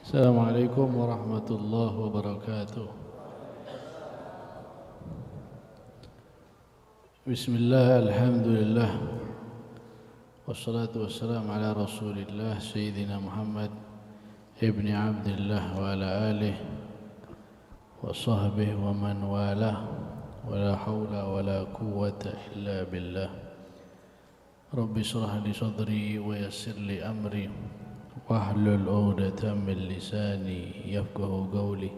Assalamualaikum warahmatullahi wabarakatuh. Bismillah, alhamdulillah, wassalatu wassalamu ala rasulillah Sayyidina Muhammad ibni Abdillah wa ala alihi wa sahbihi wa man walah, wa la hawla wa la quwwata illa billah. Rabbi shrah li sadri wa yassir li amri wahlul 'uqdatam min lisani yafqahu qawli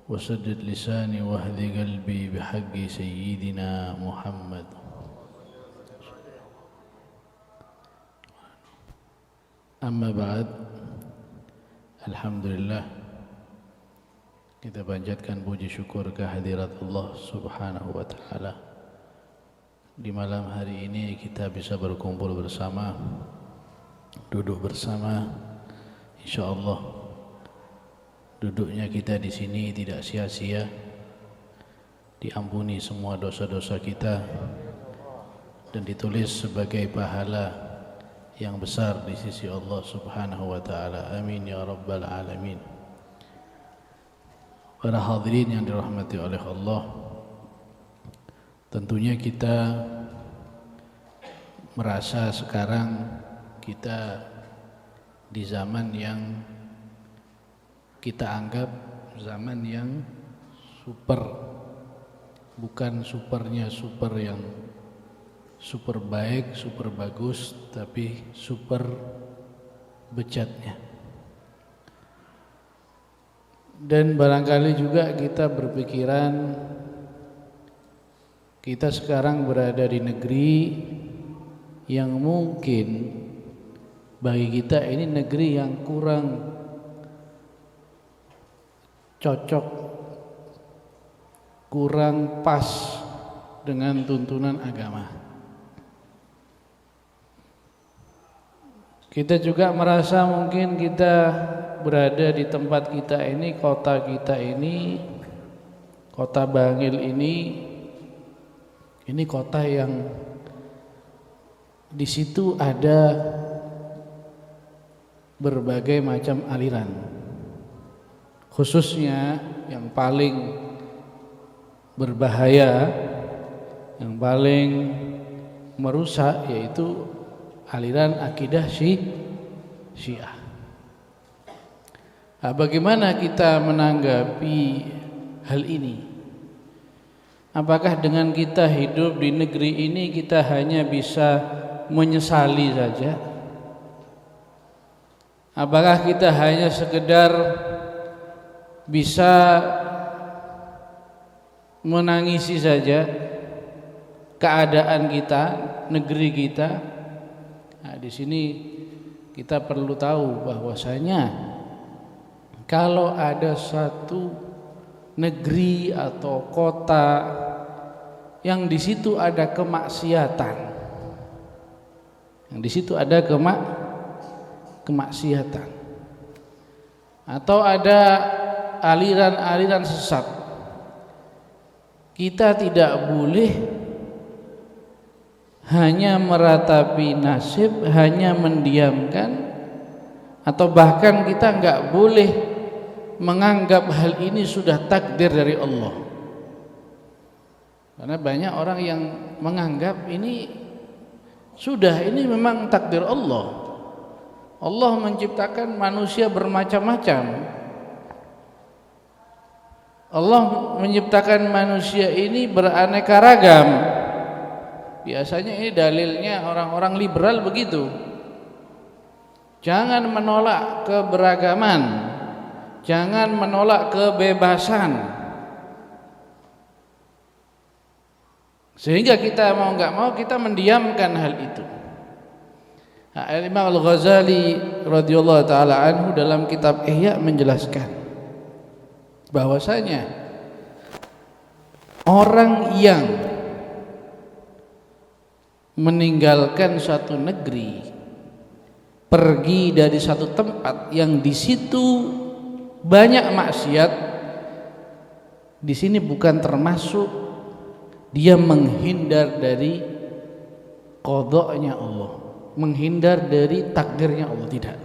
wasaddid lisani wahdi qalbi bihaqqi sayyidina Muhammad. Amma ba'd. Alhamdulillah, kita panjatkan puji syukur kehadirat Allah Subhanahu wa taala. Di malam hari ini kita bisa berkumpul bersama, duduk bersama, insyaallah duduknya kita di sini tidak sia-sia, diampuni semua dosa-dosa kita dan ditulis sebagai pahala yang besar di sisi Allah Subhanahu wa taala. Amin ya rabbal alamin. Para hadirin yang dirahmati oleh Allah, tentunya kita merasa sekarang kita di zaman yang kita anggap zaman yang super, bukan supernya super yang super baik, super bagus, tapi super bejatnya. Dan barangkali juga kita berpikiran kita sekarang berada di negeri yang mungkin bagi kita ini negeri yang kurang cocok, kurang pas dengan tuntunan agama. Kita juga merasa mungkin kita berada di tempat kita ini, kota kita ini, kota Bangil ini kota yang di situ ada berbagai macam aliran. Khususnya yang paling berbahaya, yang paling merusak yaitu aliran akidah Syiah. Nah, bagaimana kita menanggapi hal ini? Apakah dengan kita hidup di negeri ini kita hanya bisa menyesali saja? Apakah kita hanya sekedar bisa menangisi saja keadaan kita, negeri kita? Nah, di sini kita perlu tahu bahwasanya kalau ada satu negeri atau kota yang di situ ada kemaksiatan, yang di situ ada kemaksiatan, atau ada aliran-aliran sesat, kita tidak boleh hanya meratapi nasib, hanya mendiamkan, atau bahkan kita enggak boleh menganggap hal ini sudah takdir dari Allah. Karena banyak orang yang menganggap ini memang takdir Allah. Allah menciptakan manusia bermacam-macam. Allah menciptakan manusia ini beraneka ragam. Biasanya ini dalilnya orang-orang liberal begitu. Jangan menolak keberagaman, jangan menolak kebebasan. Sehingga kita mau enggak mau kita mendiamkan hal itu. Imam Al-Ghazali radhiyallahu taala anhu dalam kitab Ihya menjelaskan bahwasanya orang yang meninggalkan suatu negeri, pergi dari satu tempat yang di situ banyak maksiat, di sini bukan termasuk dia menghindar dari qadha-nya Allah, menghindar dari takdirnya Allah, tidak.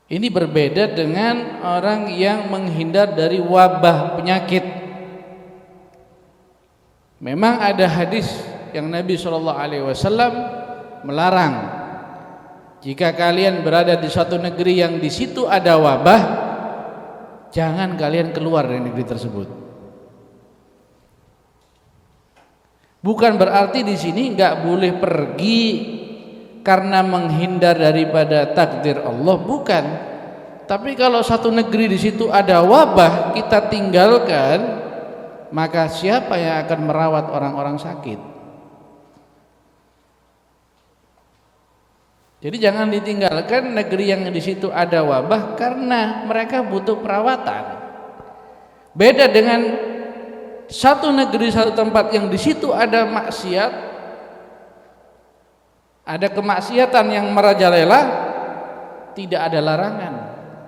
Ini berbeda dengan orang yang menghindar dari wabah penyakit. Memang ada hadis yang Nabi SAW melarang, jika kalian berada di suatu negeri yang di situ ada wabah, jangan kalian keluar dari negeri tersebut. Bukan berarti di sini nggak boleh pergi karena menghindar daripada takdir Allah, bukan. Tapi kalau satu negeri di situ ada wabah kita tinggalkan, maka siapa yang akan merawat orang-orang sakit? Jadi jangan ditinggalkan negeri yang di situ ada wabah karena mereka butuh perawatan. Beda dengan satu negeri, satu tempat yang di situ ada maksiat, ada kemaksiatan yang merajalela, tidak ada larangan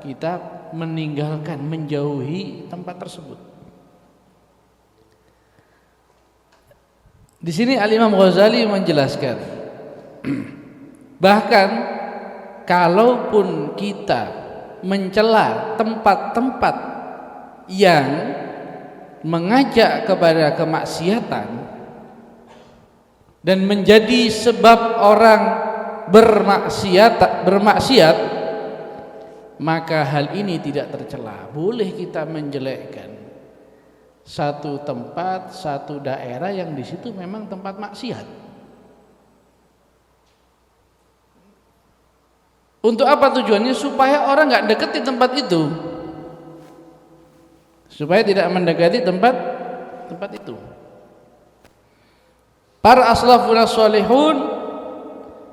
kita meninggalkan, menjauhi tempat tersebut. Di sini Al-Imam Ghazali menjelaskan, bahkan kalaupun kita mencela tempat-tempat yang mengajak kepada kemaksiatan dan menjadi sebab orang bermaksiat, maka hal ini tidak tercela. Boleh kita menjelekkan satu tempat, satu daerah yang di situ memang tempat maksiat. Untuk apa tujuannya? Supaya orang nggak deketi tempat itu, supaya tidak mendekati tempat itu. Para aslafun as-salihun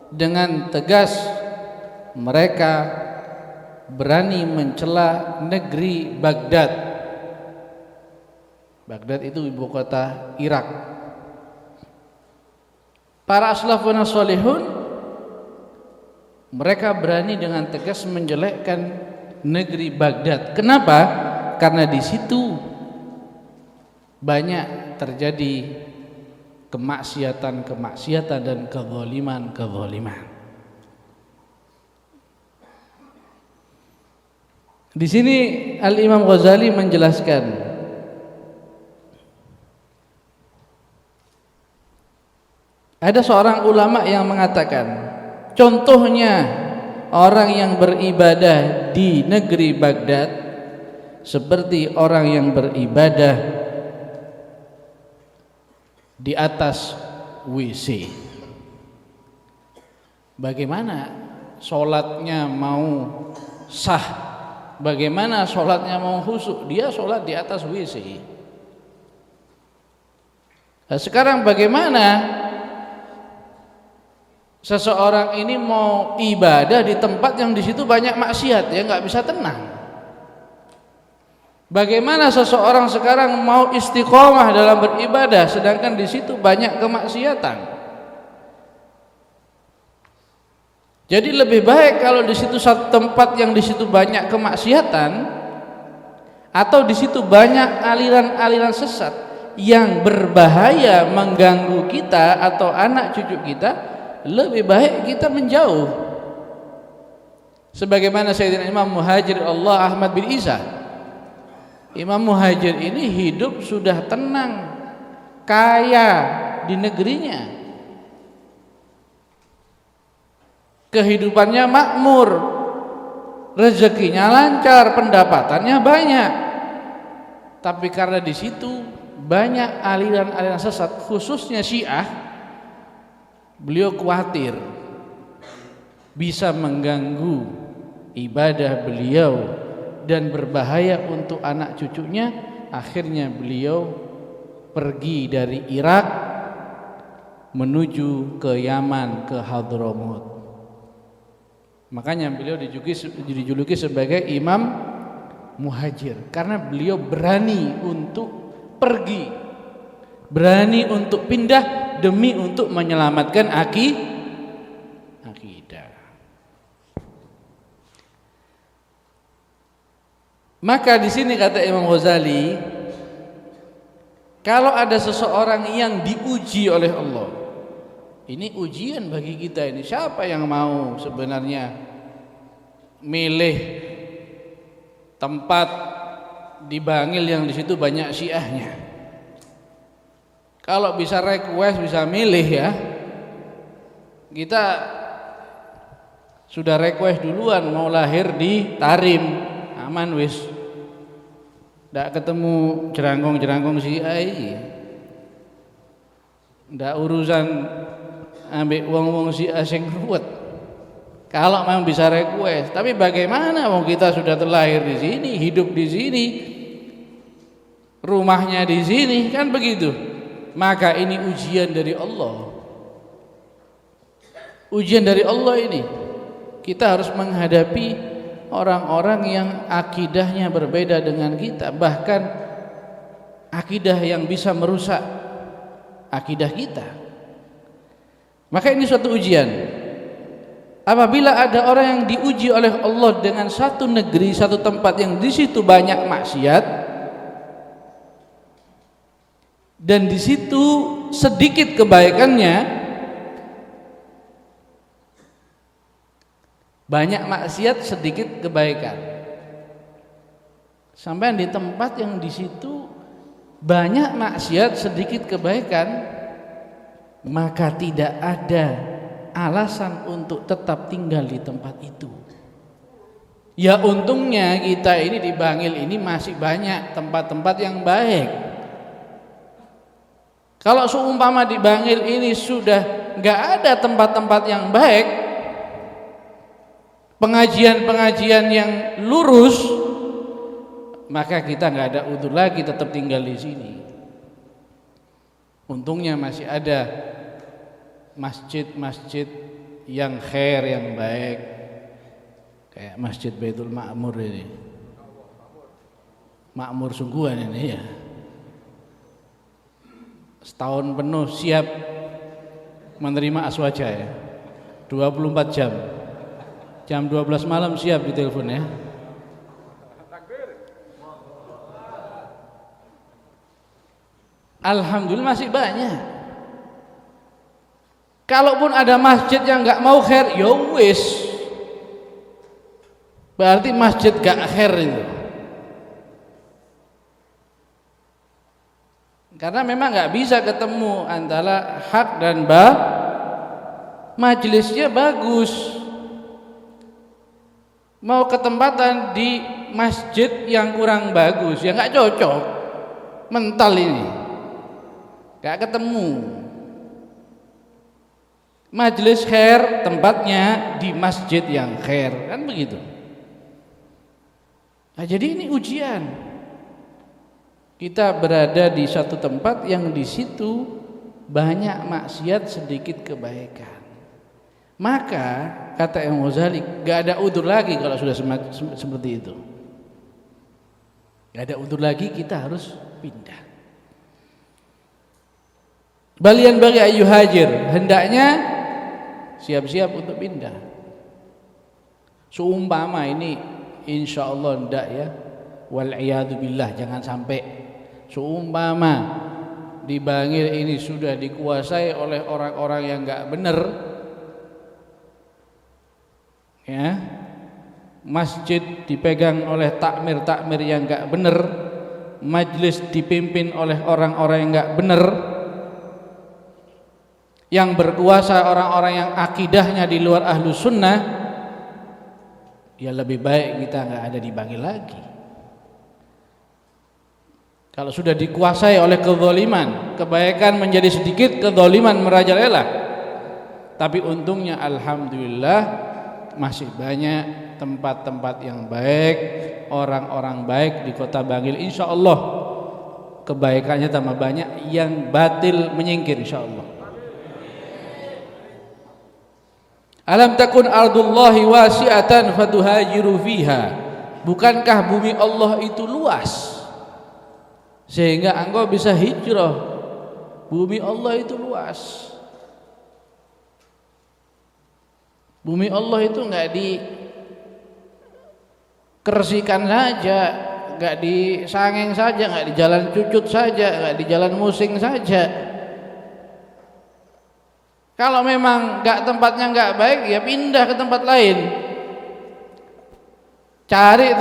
dengan tegas mereka berani mencela negeri Baghdad. Baghdad itu ibu kota Irak. Para aslafun as-salihun mereka berani dengan tegas menjelekkan negeri Baghdad. Kenapa? Karena di situ banyak terjadi kemaksiatan dan kezaliman. Di sini Al-Imam Ghazali menjelaskan, ada seorang ulama yang mengatakan, contohnya orang yang beribadah di negeri Baghdad seperti orang yang beribadah di atas WC. Bagaimana sholatnya mau sah? Bagaimana sholatnya mau khusyuk? Dia sholat di atas WC. Nah, sekarang bagaimana seseorang ini mau ibadah di tempat yang di situ banyak maksiat, ya nggak bisa tenang. Bagaimana seseorang sekarang mau istiqomah dalam beribadah sedangkan di situ banyak kemaksiatan? Jadi lebih baik kalau di situ satu tempat yang di situ banyak kemaksiatan atau di situ banyak aliran-aliran sesat yang berbahaya mengganggu kita atau anak cucu kita, lebih baik kita menjauh. Sebagaimana Sayyidina Imam Muhajir Allah Ahmad bin Isa, Imam Muhajir ini hidup sudah tenang, kaya di negerinya, kehidupannya makmur, rezekinya lancar, pendapatannya banyak. Tapi karena di situ banyak aliran-aliran sesat, khususnya Syiah, beliau khawatir bisa mengganggu ibadah beliau dan berbahaya untuk anak cucunya. Akhirnya beliau pergi dari Irak menuju ke Yaman, ke Hadramut. Makanya beliau dijuluki sebagai Imam Muhajir, karena beliau berani untuk pergi, berani untuk pindah demi untuk menyelamatkan akidah. Maka di sini kata Imam Ghazali, kalau ada seseorang yang diuji oleh Allah, ini ujian bagi kita ini. Siapa yang mau sebenarnya milih tempat di Bangil yang di situ banyak Syiahnya. Kalau bisa request, bisa milih ya. Kita sudah request duluan mau lahir di Tarim, aman wis. Ndak ketemu jerangkong-jerangkong Syiah. Ndak urusan ambek wong-wong Syiah sing ruwet. Kalau memang bisa request, tapi bagaimana wong kita sudah terlahir di sini, hidup di sini, rumahnya di sini, kan begitu. Maka ini ujian dari Allah. Ujian dari Allah ini. Kita harus menghadapi orang-orang yang akidahnya berbeda dengan kita, bahkan akidah yang bisa merusak akidah kita. Maka ini suatu ujian. Apabila ada orang yang diuji oleh Allah dengan satu negeri, satu tempat yang di situ banyak maksiat, dan di situ sedikit kebaikannya, banyak maksiat sedikit kebaikan. Sampai di tempat yang di situ banyak maksiat sedikit kebaikan, maka tidak ada alasan untuk tetap tinggal di tempat itu. Ya untungnya kita ini di Bangil ini masih banyak tempat-tempat yang baik. Kalau seumpama di Bangil ini sudah nggak ada tempat-tempat yang baik, pengajian-pengajian yang lurus, maka kita nggak ada udzur lagi tetap tinggal di sini. Untungnya masih ada masjid-masjid yang khair, yang baik, kayak Masjid Baitul Ma'mur ini, makmur sungguhan ini ya. Setahun penuh siap menerima aswaja ya, 24 jam. Jam 12 malam siap ditelepon ya. Alhamdulillah masih banyak. Kalaupun ada masjid yang nggak mau khair, ya wis, berarti masjid gak khair itu. Karena memang nggak bisa ketemu antara hak dan majelisnya bagus. Mau ketempatan di masjid yang kurang bagus, ya nggak cocok, mental ini, nggak ketemu. Majelis khair tempatnya di masjid yang khair, kan begitu. Nah, jadi ini ujian. Kita berada di satu tempat yang di situ banyak maksiat sedikit kebaikan. Maka kata Imam Ghazali, gak ada udzur lagi kalau sudah seperti itu. Gak ada udzur lagi, kita harus pindah. Balian bagi ayu hajir, hendaknya siap-siap untuk pindah. Seumpama ini insya Allah ndak ya, wal'iyadu billah, jangan sampai seumpama di Bangil ini sudah dikuasai oleh orang-orang yang nggak benar ya, masjid dipegang oleh takmir-takmir yang nggak benar, majlis dipimpin oleh orang-orang yang nggak benar, yang berkuasa orang-orang yang akidahnya di luar ahlu sunnah, ya lebih baik kita nggak ada di Bangil lagi. Kalau sudah dikuasai oleh kezaliman, kebaikan menjadi sedikit, kezaliman merajalela. Tapi untungnya alhamdulillah masih banyak tempat-tempat yang baik, orang-orang baik di kota Bangil. Insya Allah kebaikannya tambah banyak, yang batil menyingkir insya Allah. Alam takun ardullahi wasi'atan fatuhajiru fiha. Bukankah bumi Allah itu luas sehingga engkau bisa hijrah? Bumi Allah itu luas. Bumi Allah itu enggak dikersikan saja, enggak di Sangeng saja, enggak di Jalan Cucut saja, enggak di Jalan Musing saja. Kalau memang tempatnya nggak baik, ya pindah ke tempat lain. Cari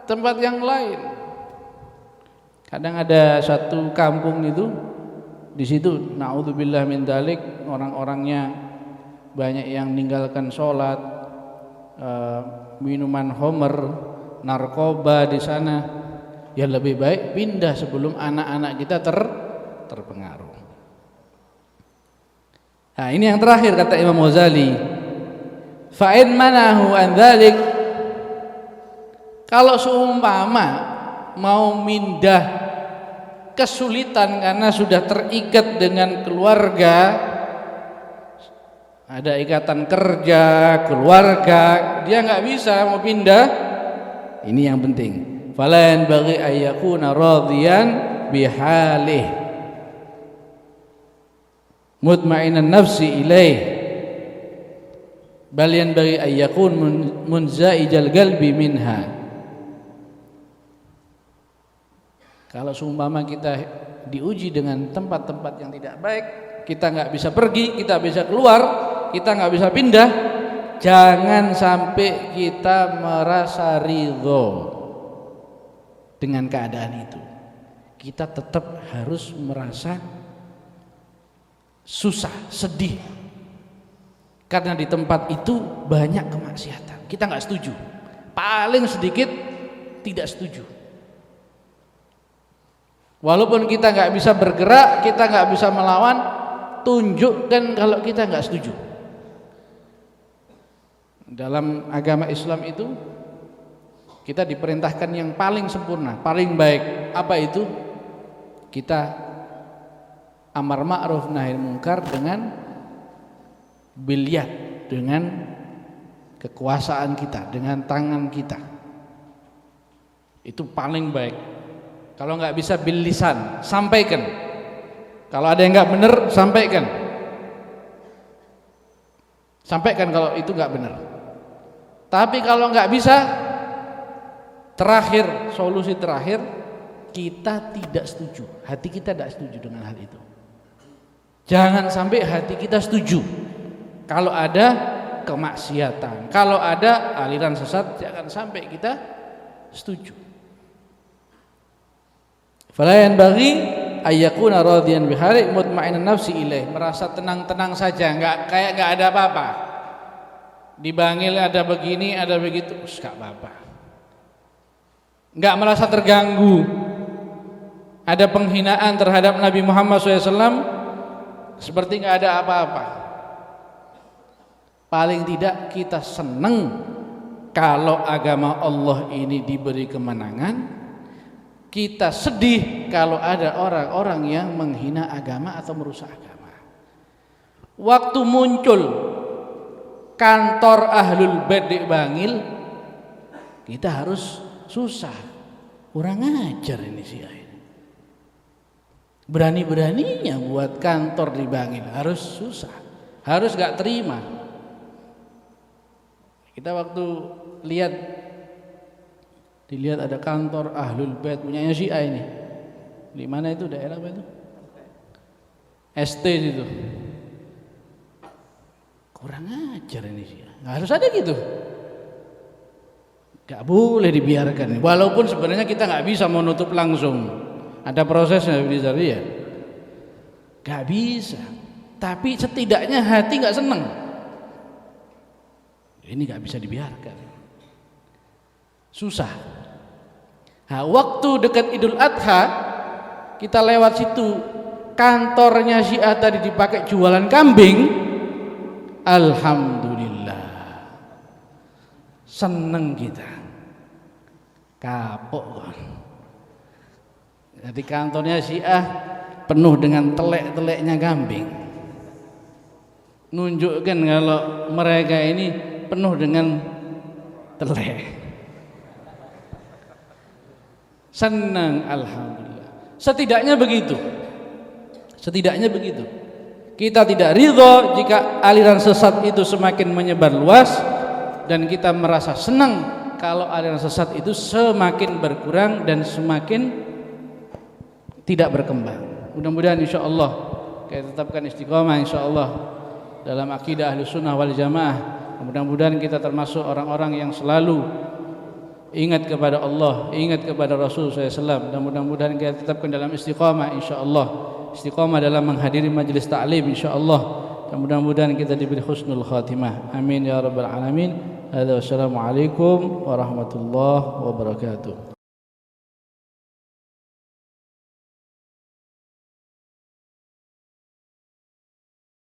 tempat yang lain. Kadang ada satu kampung itu, di situ naudzubillah min dzalik, orang-orangnya banyak yang meninggalkan sholat, minuman homer, narkoba di sana. Ya lebih baik pindah sebelum anak-anak kita terpengaruh. Nah, ini yang terakhir kata Imam Ghazali. Fa in manahu an dzalik, kalau seumpama mau mindah kesulitan karena sudah terikat dengan keluarga, ada ikatan kerja, keluarga, dia nggak bisa mau pindah. Ini yang penting. Fala yanbaghi ay yakuna radiyan bihalih mutmainan nafsi ilaih, bal yanbaghi ay yakun munzaijal qalbi minha. Kalau seumpama kita diuji dengan tempat-tempat yang tidak baik, kita nggak bisa pergi, kita bisa keluar, kita nggak bisa pindah, jangan sampai kita merasa ridho dengan keadaan itu. Kita tetap harus merasa susah, sedih, karena di tempat itu banyak kemaksiatan. Kita nggak setuju, paling sedikit tidak setuju. Walaupun kita nggak bisa bergerak, kita nggak bisa melawan, tunjukkan kalau kita nggak setuju. Dalam agama Islam itu kita diperintahkan yang paling sempurna, paling baik. Apa itu? Kita amar ma'ruf nahi munkar dengan bilyad, dengan kekuasaan kita, dengan tangan kita. Itu paling baik. Kalau nggak bisa bil lisan, sampaikan. Kalau ada yang nggak benar, sampaikan. Sampaikan kalau itu nggak benar. Tapi kalau nggak bisa, terakhir, solusi terakhir, kita tidak setuju. Hati kita tidak setuju dengan hal itu. Jangan sampai hati kita setuju kalau ada kemaksiatan, kalau ada aliran sesat, jangan sampai kita setuju. Fala yanbaghi ayyakuna radiyan bihari mutmainan nafsi ilaih, merasa tenang-tenang saja, kayak enggak ada apa-apa. Di Bangil ada begini, ada begitu, enggak apa-apa. Enggak merasa terganggu. Ada penghinaan terhadap Nabi Muhammad SAW, seperti enggak ada apa-apa. Paling tidak kita senang kalau agama Allah ini diberi kemenangan. Kita sedih kalau ada orang-orang yang menghina agama atau merusak agama. Waktu muncul kantor Ahlul Bait di Bangil, kita harus susah. Kurang ajar ini Syiah ini. Berani-beraninya buat kantor di Bangil, harus susah, harus gak terima. Kita waktu dilihat ada kantor Ahlul Bait punyanya Syiah ini. Di mana itu, daerah apa itu? ST itu. Kurang ajar ini Syiah. Nggak harus ada gitu. Nggak boleh dibiarkan. Walaupun sebenarnya kita nggak bisa menutup langsung. Ada prosesnya di Zaria. Nggak bisa. Tapi setidaknya hati nggak seneng. Ini nggak bisa dibiarkan. Susah. Nah, waktu dekat Idul Adha kita lewat situ, kantornya Syiah tadi dipakai jualan kambing. Alhamdulillah, seneng kita, kapok. Jadi kantornya Syiah penuh dengan telek-teleknya kambing, nunjukkan kalau mereka ini penuh dengan telek. Senang, alhamdulillah. Setidaknya begitu. Kita tidak ridho jika aliran sesat itu semakin menyebar luas, dan kita merasa senang kalau aliran sesat itu semakin berkurang dan semakin tidak berkembang. Mudah-mudahan insyaallah kita tetapkan istiqomah insyaallah dalam akidah Ahlus Sunnah wal Jamaah. mudah-mudahan kita termasuk orang-orang yang selalu ingat kepada Allah, ingat kepada Rasul SAW, dan mudah-mudahan kita tetapkan dalam istiqamah insyaallah, istiqamah dalam menghadiri majelis ta'lim insyaallah, dan mudah-mudahan kita diberi husnul khatimah. Amin ya rabbal alamin. Wassalamualaikum warahmatullahi wabarakatuh.